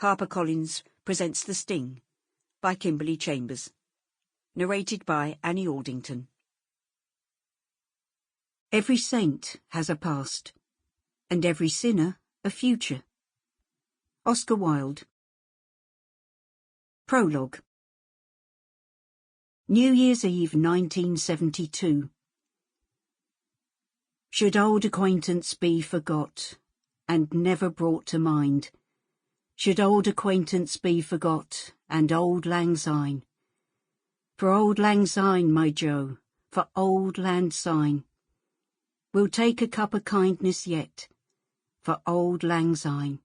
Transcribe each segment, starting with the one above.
HarperCollins presents The Sting by Kimberley Chambers. Narrated by Annie Aldington. Every saint has a past, and every sinner a future. Oscar Wilde. Prologue. New Year's Eve 1972. Should old acquaintance be forgot, and never brought to mind, should old acquaintance be forgot, and auld lang syne, for auld lang syne, my Jo, for auld lang syne, we'll take a cup of kindness yet, for auld lang syne.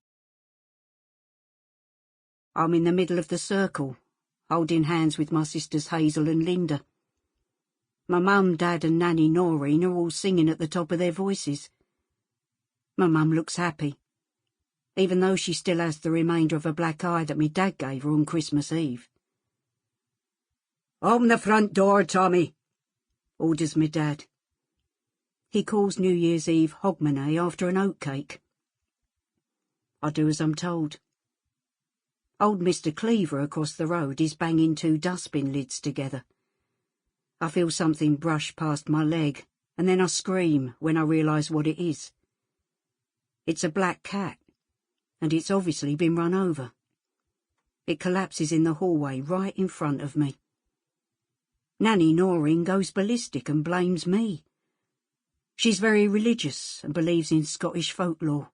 I'm in the middle of the circle, holding hands with my sisters Hazel and Linda. My mum, Dad and Nanny Noreen are all singing at the top of their voices. My mum looks happy, even though she still has the remainder of a black eye that me Dad gave her on Christmas Eve. "Open the front door, Tommy," orders me Dad. He calls New Year's Eve hogmanay after an oatcake. I do as I'm told. Old Mr. Cleaver across the road is banging two dustbin lids together. I feel something brush past my leg, and then I scream when I realise what it is. It's a black cat, and it's obviously been run over. It collapses in the hallway right in front of me. Nanny Noreen goes ballistic and blames me. She's very religious and believes in Scottish folklore.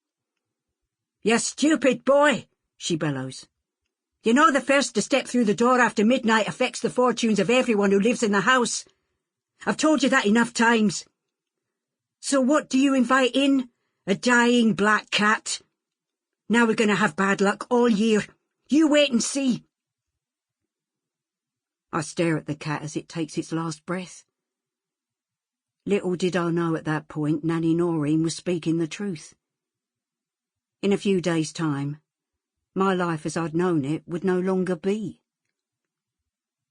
"You stupid boy," she bellows. "You know the first to step through the door after midnight affects the fortunes of everyone who lives in the house. I've told you that enough times. So what do you invite in? A dying black cat? Now we're going to have bad luck all year. You wait and see." I stare at the cat as it takes its last breath. Little did I know at that point Nanny Noreen was speaking the truth. In a few days' time, my life as I'd known it would no longer be.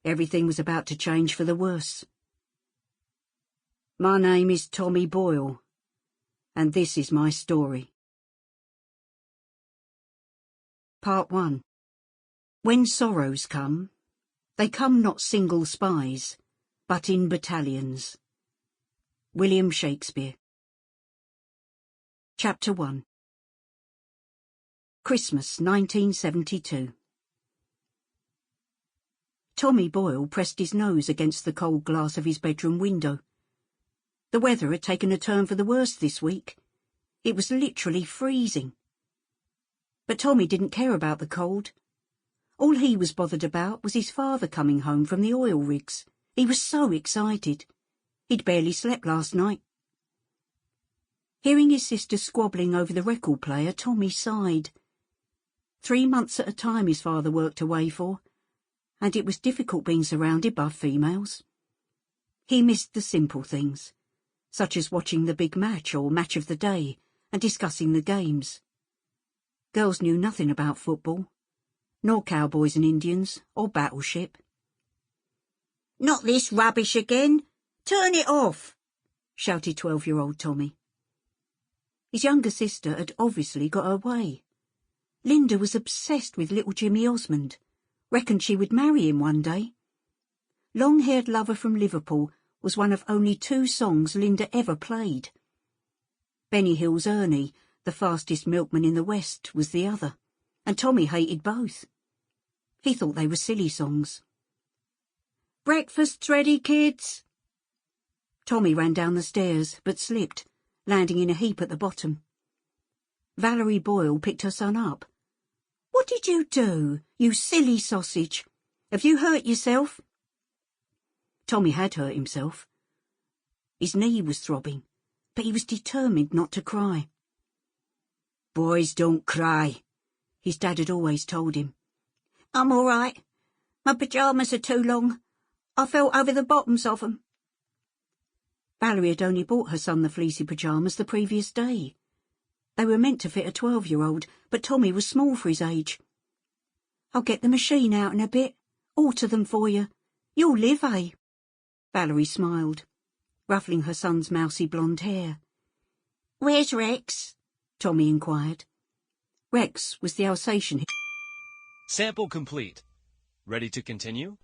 Everything was about to change for the worse. My name is Tommy Boyle, and this is my story. Part 1. When sorrows come, they come not single spies, but in battalions. William Shakespeare. Chapter 1. Christmas 1972. Tommy Boyle pressed his nose against the cold glass of his bedroom window. The weather had taken a turn for the worse this week. It was literally freezing. But Tommy didn't care about the cold. All he was bothered about was his father coming home from the oil rigs. He was so excited. He'd barely slept last night. Hearing his sister squabbling over the record player, Tommy sighed. 3 months at a time his father worked away for, and it was difficult being surrounded by females. He missed the simple things, such as watching the big match or match of the day and discussing the games. Girls knew nothing about football, nor cowboys and Indians, or battleship. "Not this rubbish again! Turn it off!" shouted 12-year-old Tommy. His younger sister had obviously got her way. Linda was obsessed with little Jimmy Osmond, reckoned she would marry him one day. Long-haired Lover from Liverpool was one of only 2 songs Linda ever played. Benny Hill's Ernie, the fastest milkman in the West, was the other, and Tommy hated both. He thought they were silly songs. "Breakfast's ready, kids!" Tommy ran down the stairs, but slipped, landing in a heap at the bottom. Valerie Boyle picked her son up. "What did you do, you silly sausage? Have you hurt yourself?" Tommy had hurt himself. His knee was throbbing, but he was determined not to cry. "Boys don't cry," his dad had always told him. "I'm all right. My pyjamas are too long. I fell over the bottoms of them." Valerie had only bought her son the fleecy pyjamas the previous day. They were meant to fit a 12-year-old, but Tommy was small for his age. "I'll get the machine out in a bit, alter them for you. You'll live, eh?" Valerie smiled, ruffling her son's mousy blonde hair. "Where's Rex?" Tommy inquired. Rex was the Alsatian. Sample complete. Ready to continue?